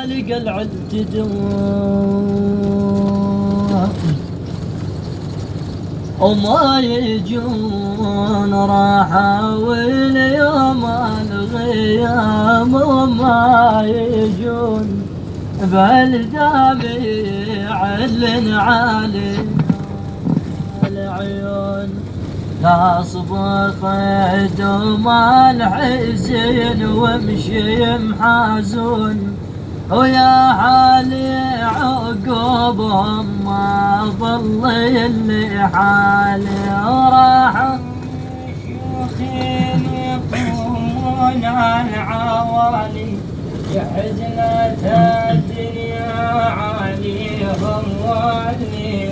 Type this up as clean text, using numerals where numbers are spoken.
لقى العد تدوم وما يجون، راح واليوم الغيام وما يجون، بالدمع العالي العيون تصبخ دوم الحزين وامشي محزون، ويا حالي عقوبهم ما ظل اللي حالي